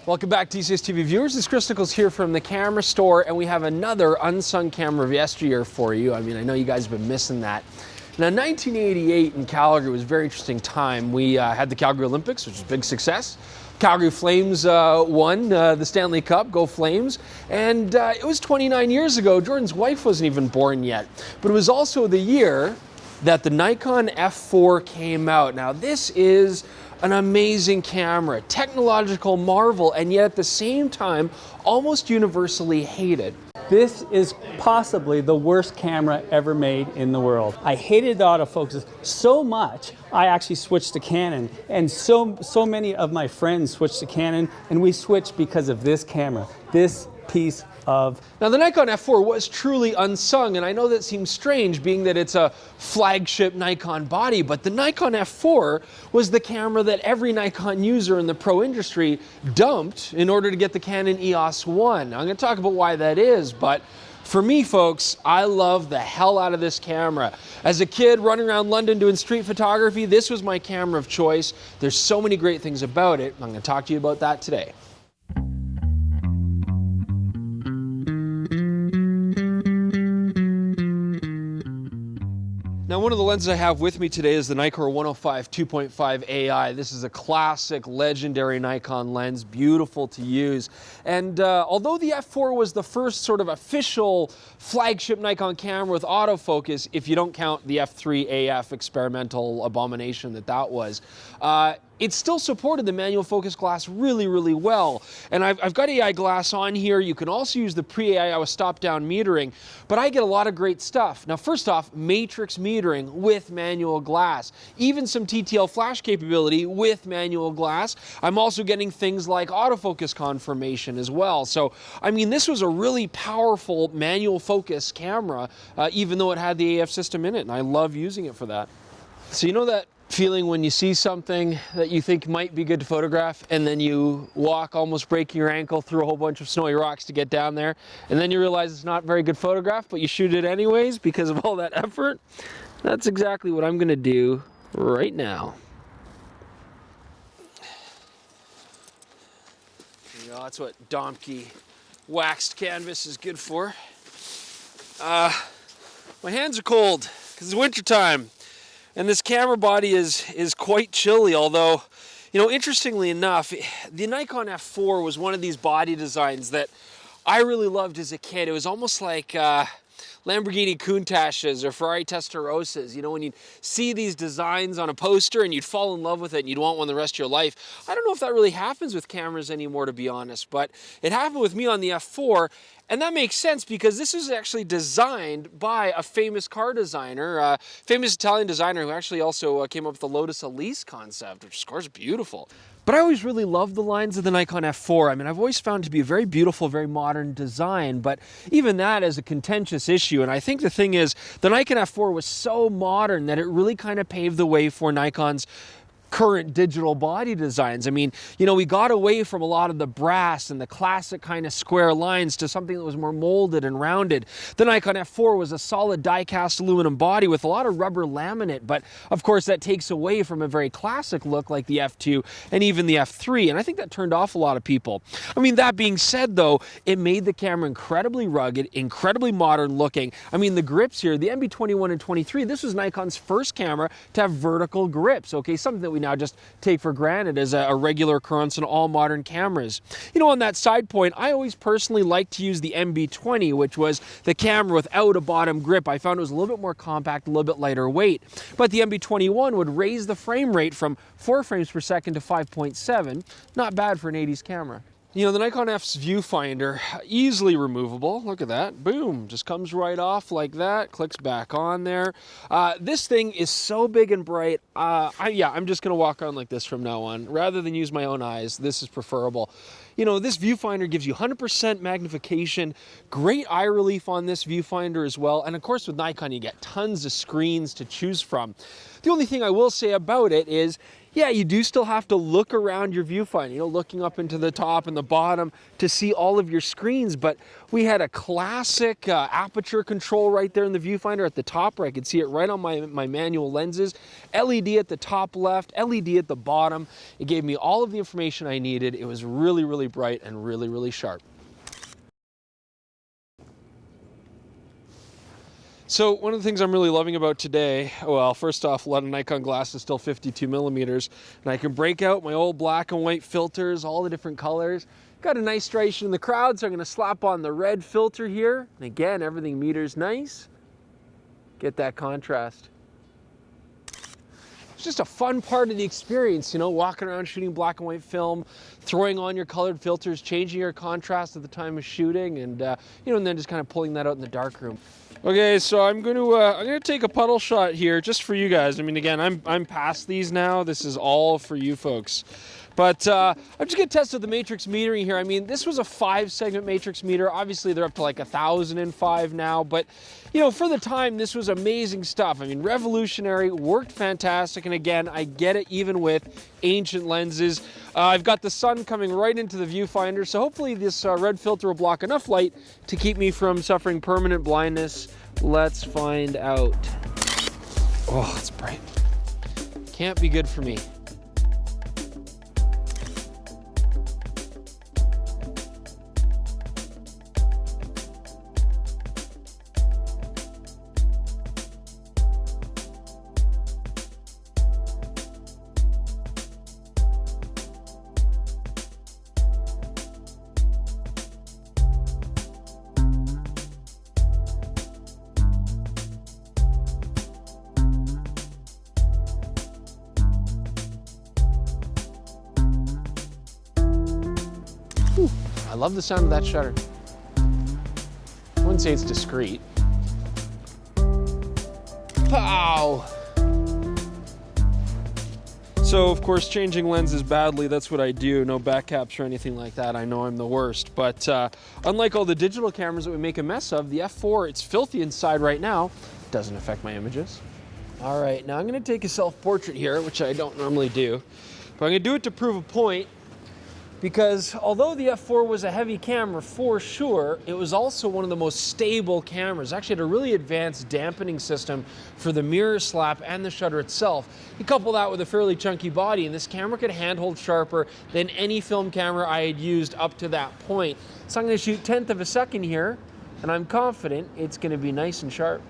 Welcome back, TCS TV viewers. It's Chris Niccolls here from the camera store, and we have another Unsung Camera of Yesteryear for you. I mean, I know you guys have been missing that. Now, 1988 in Calgary was a very interesting time. We had the Calgary Olympics, which was a big success. Calgary Flames won the Stanley Cup, go Flames. And it was 29 years ago. Jordan's wife wasn't even born yet. But it was also the year that the Nikon F4 came out. Now, this is an amazing camera, technological marvel, and yet at the same time, almost universally hated. This is possibly the worst camera ever made in the world. I hated the autofocus so much, I actually switched to Canon. And so many of my friends switched to Canon, and we switched because of this camera, this piece of... Now, the Nikon F4 was truly unsung, and I know that seems strange being that it's a flagship Nikon body, but the Nikon F4 was the camera that every Nikon user in the pro industry dumped in order to get the Canon EOS 1. I'm going to talk about why that is, but for me, folks, I love the hell out of this camera. As a kid running around London doing street photography, this was my camera of choice. There's so many great things about it. I'm going to talk to you about that today. Now, one of the lenses I have with me today is the Nikkor 105 2.5 AI. This is a classic, legendary Nikon lens, beautiful to use. And although the F4 was the first sort of official flagship Nikon camera with autofocus, if you don't count the F3 AF experimental abomination that was, it still supported the manual focus glass really, really well. And I've got AI glass on here. You can also use the pre-AI with stop-down metering, but I get a lot of great stuff. Now, first off, matrix metering with manual glass, even some TTL flash capability with manual glass. I'm also getting things like autofocus confirmation as well. So, I mean, this was a really powerful manual focus camera, even though it had the AF system in it, and I love using it for that. So you know that feeling when you see something that you think might be good to photograph, and then you walk almost breaking your ankle through a whole bunch of snowy rocks to get down there, and then you realize it's not a very good photograph, but you shoot it anyways because of all that effort? That's exactly what I'm gonna do right now. You know, that's what Domke waxed canvas is good for. My hands are cold because it's winter time. And this camera body is quite chilly, although, you know, interestingly enough, the Nikon F4 was one of these body designs that I really loved as a kid. It was almost like Lamborghini Countaches or Ferrari Testarossas. You know, when you'd see these designs on a poster and you'd fall in love with it and you'd want one the rest of your life. I don't know if that really happens with cameras anymore, to be honest, but it happened with me on the F4. And that makes sense because this was actually designed by a famous car designer, famous Italian designer who actually also came up with the Lotus Elise concept, which of course is beautiful. But I always really loved the lines of the Nikon F4. I mean, I've always found it to be a very beautiful, very modern design, but even that is a contentious issue. And I think the thing is, the Nikon F4 was so modern that it really kind of paved the way for Nikon's current digital body designs. I mean, you know, we got away from a lot of the brass and the classic kind of square lines to something that was more molded and rounded. The Nikon F4 was a solid die-cast aluminum body with a lot of rubber laminate, but of course that takes away from a very classic look like the F2 and even the F3, and I think that turned off a lot of people. I mean, that being said though, it made the camera incredibly rugged, incredibly modern looking. I mean, the grips here, the MB21 and 23, this was Nikon's first camera to have vertical grips, okay, something that we now just take for granted as a regular occurrence in all modern cameras. You know, on that side point, I always personally like to use the MB20, which was the camera without a bottom grip. I found it was a little bit more compact, a little bit lighter weight. But the MB21 would raise the frame rate from 4 frames per second to 5.7. Not bad for an 80s camera. You know, the Nikon F's viewfinder, easily removable. Look at that. Boom. Just comes right off like that. Clicks back on there. This thing is so big and bright. I'm just going to walk around like this from now on. Rather than use my own eyes, this is preferable. You know, this viewfinder gives you 100% magnification, great eye relief on this viewfinder as well. And of course, with Nikon, you get tons of screens to choose from. The only thing I will say about it is yeah, you do still have to look around your viewfinder, you know, looking up into the top and the bottom to see all of your screens. But we had a classic aperture control right there in the viewfinder at the top where I could see it right on my manual lenses. LED at the top left, LED at the bottom. It gave me all of the information I needed. It was really, really bright and really, really sharp. So one of the things I'm really loving about today, well, first off, a lot of Nikon glass is still 52 millimeters, and I can break out my old black and white filters, all the different colors. Got a nice striation in the crowd, so I'm gonna slap on the red filter here. And again, everything meters nice. Get that contrast. It's just a fun part of the experience, you know, walking around shooting black and white film, throwing on your colored filters, changing your contrast at the time of shooting, and you know, and then just kind of pulling that out in the darkroom. Okay, so I'm gonna take a puddle shot here just for you guys. I mean, again, I'm past these now. This is all for you folks. But I'm just gonna test out the matrix metering here. I mean, this was a 5-segment matrix meter. Obviously, they're up to like 1,005 now. But you know, for the time, this was amazing stuff. I mean, revolutionary, worked fantastic. And again, I get it even with ancient lenses. I've got the sun coming right into the viewfinder, so hopefully this red filter will block enough light to keep me from suffering permanent blindness. Let's find out. Oh, it's bright. Can't be good for me. I love the sound of that shutter. I wouldn't say it's discreet. Pow! So, of course, changing lenses badly, that's what I do. No back caps or anything like that. I know I'm the worst. But unlike all the digital cameras that we make a mess of, the F4, it's filthy inside right now. Doesn't affect my images. All right, now I'm gonna take a self-portrait here, which I don't normally do. But I'm gonna do it to prove a point. Because although the F4 was a heavy camera for sure, it was also one of the most stable cameras. Actually had a really advanced dampening system for the mirror slap and the shutter itself. You couple that with a fairly chunky body, and this camera could handhold sharper than any film camera I had used up to that point. So I'm gonna shoot 1/10 of a second here, and I'm confident it's gonna be nice and sharp.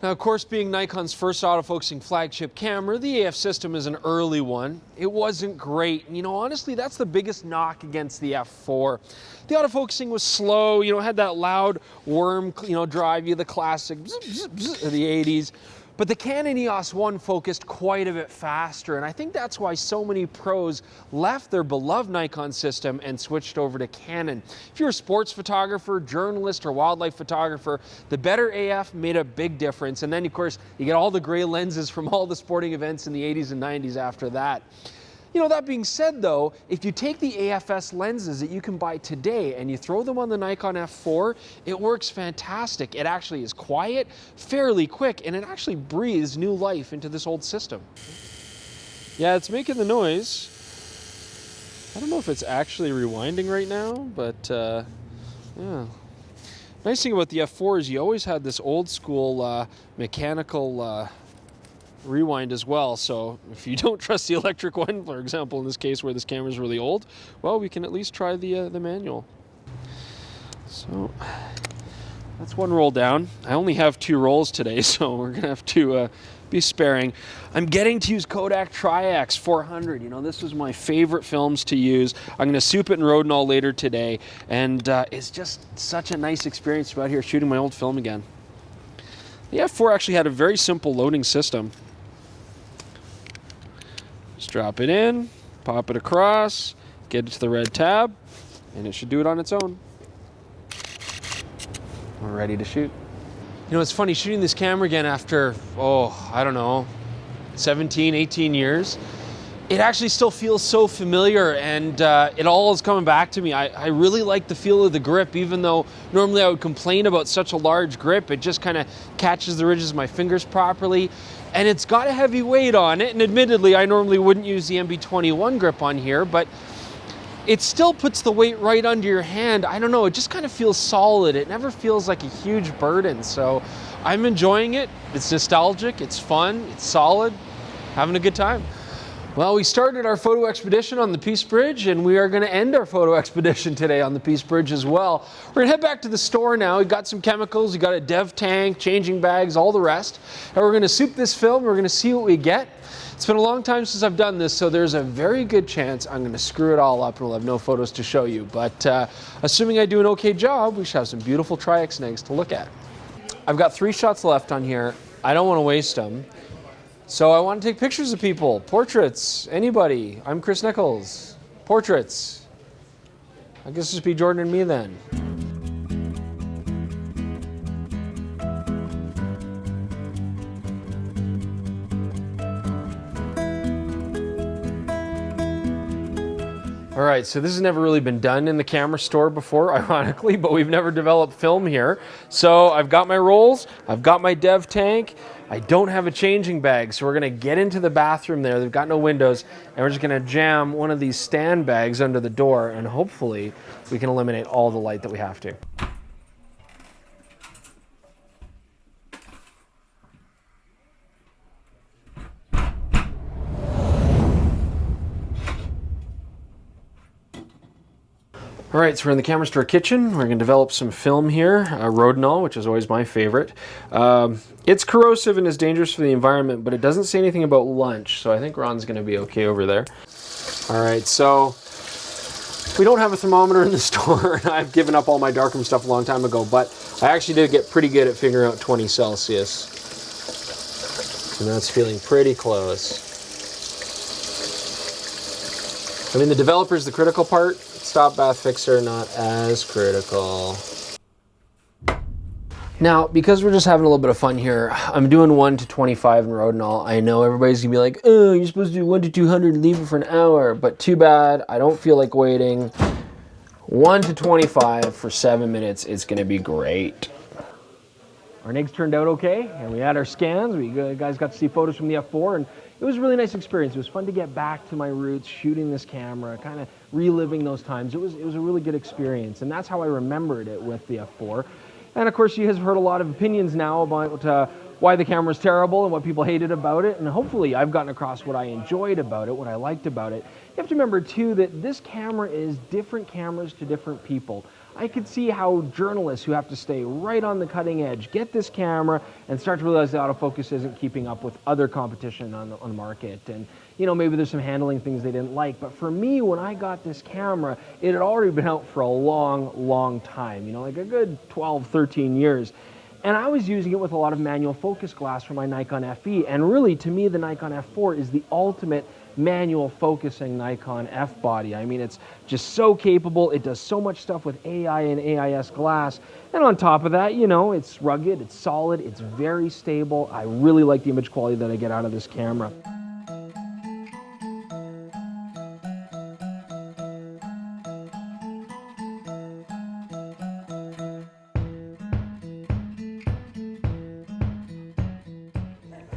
Now, of course, being Nikon's first autofocusing flagship camera, the AF system is an early one. It wasn't great. And, you know, honestly, that's the biggest knock against the F4. The autofocusing was slow, you know, had that loud worm, you know, drive you, the classic bzz, bzz, bzz of the 80s. But the Canon EOS 1 focused quite a bit faster, and I think that's why so many pros left their beloved Nikon system and switched over to Canon. If you're a sports photographer, journalist, or wildlife photographer, the better AF made a big difference. And then, of course, you get all the gray lenses from all the sporting events in the 80s and 90s after that. You know, that being said though, if you take the AFS lenses that you can buy today and you throw them on the Nikon F4, it works fantastic. It actually is quiet, fairly quick, and it actually breathes new life into this old system. Yeah, it's making the noise. I don't know if it's actually rewinding right now, but yeah. Nice thing about the F4 is you always had this old school mechanical rewind as well. So if you don't trust the electric one, for example, in this case where this camera is really old, well, we can at least try the manual. So that's one roll down. I only have 2 rolls today, so we're gonna have to be sparing. I'm getting to use Kodak Tri-X 400. You know, this was my favorite films to use. I'm gonna soup it in Rodinal later today, and it's just such a nice experience to be out here shooting my old film again. The F4 actually had a very simple loading system. Just drop it in, pop it across, get it to the red tab, and it should do it on its own. We're ready to shoot. You know, it's funny shooting this camera again after, I don't know, 17, 18 years. It actually still feels so familiar, and it all is coming back to me. I really like the feel of the grip, even though normally I would complain about such a large grip. It just kind of catches the ridges of my fingers properly. and it's got a heavy weight on it. And admittedly, I normally wouldn't use the MB21 grip on here, but it still puts the weight right under your hand. I don't know, it just kind of feels solid. It never feels like a huge burden. So I'm enjoying it. It's nostalgic, it's fun, it's solid, having a good time. Well, we started our photo expedition on the Peace Bridge, and we are going to end our photo expedition today on the Peace Bridge as well. We're going to head back to the store now. We got some chemicals, we got a dev tank, changing bags, all the rest. And we're going to soup this film, we're going to see what we get. It's been a long time since I've done this, so there's a very good chance I'm going to screw it all up and we'll have no photos to show you. But assuming I do an okay job, we should have some beautiful Tri-X to look at. I've got 3 shots left on here. I don't want to waste them. So I want to take pictures of people, portraits, anybody. I'm Chris Niccolls. Portraits. I guess just be Jordan and me then. All right, so this has never really been done in the camera store before, ironically, but we've never developed film here. So I've got my rolls, I've got my dev tank, I don't have a changing bag, so we're gonna get into the bathroom there. They've got no windows, and we're just gonna jam one of these stand bags under the door, and hopefully we can eliminate all the light that we have to. All right, so we're in the camera store kitchen. We're gonna develop some film here, Rodinol, which is always my favorite. It's corrosive and is dangerous for the environment, but it doesn't say anything about lunch, so I think Ron's gonna be okay over there. All right, so we don't have a thermometer in the store, and I've given up all my darkroom stuff a long time ago, but I actually did get pretty good at figuring out 20 Celsius. And that's feeling pretty close. I mean, the developer's the critical part. Stop bath fixer, not as critical. Now, because we're just having a little bit of fun here, I'm doing 1 to 25 in Rodinol. I know everybody's gonna be like, oh, you're supposed to do 1 to 200 and leave it for an hour, but too bad, I don't feel like waiting. 1 to 25 for 7 minutes, it's gonna be great. Our NIGs turned out okay, and we had our scans. We guys got to see photos from the F4, and it was a really nice experience. It was fun to get back to my roots, shooting this camera, kind of reliving those times. It was a really good experience, and that's how I remembered it with the F4. And of course, you guys have heard a lot of opinions now about why the camera's terrible and what people hated about it, and hopefully I've gotten across what I enjoyed about it, what I liked about it. You have to remember too that this camera is different cameras to different people. I could see how journalists who have to stay right on the cutting edge get this camera and start to realize that autofocus isn't keeping up with other competition on the market. And you know, maybe there's some handling things they didn't like. But for me, when I got this camera, it had already been out for a long, long time, you know, like a good 12, 13 years. And I was using it with a lot of manual focus glass for my Nikon FE. And really, to me, the Nikon F4 is the ultimate manual focusing Nikon F body. I mean, it's just so capable. It does so much stuff with AI and AIS glass. And on top of that, you know, it's rugged, it's solid, it's very stable. I really like the image quality that I get out of this camera.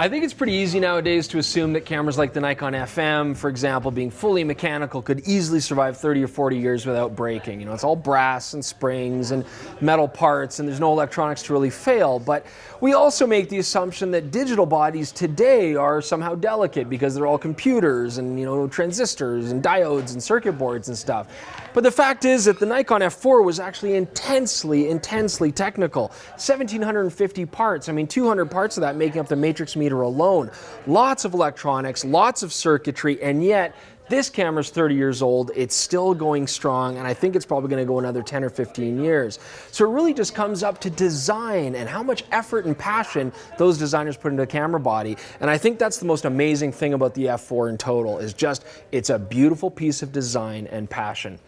I think it's pretty easy nowadays to assume that cameras like the Nikon FM, for example, being fully mechanical, could easily survive 30 or 40 years without breaking. You know, it's all brass and springs and metal parts, and there's no electronics to really fail. But we also make the assumption that digital bodies today are somehow delicate because they're all computers and, you know, transistors and diodes and circuit boards and stuff. But the fact is that the Nikon F4 was actually intensely technical. 1,750 parts. I mean, 200 parts of that making up the matrix meter alone. Lots of electronics, lots of circuitry, and yet this camera's 30 years old, it's still going strong, and I think it's probably gonna go another 10 or 15 years. So it really just comes up to design and how much effort and passion those designers put into a camera body. And I think that's the most amazing thing about the F4 in total, is just, it's a beautiful piece of design and passion.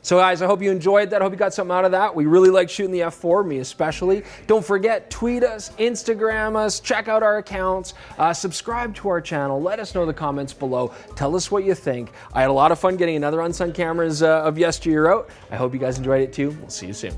So guys, I hope you enjoyed that. I hope you got something out of that. We really like shooting the F4, me especially. Don't forget, tweet us, Instagram us, check out our accounts, subscribe to our channel, let us know in the comments below, tell us what you think. I had a lot of fun getting another Unsung Cameras of Yesteryear out. I hope you guys enjoyed it too. We'll see you soon.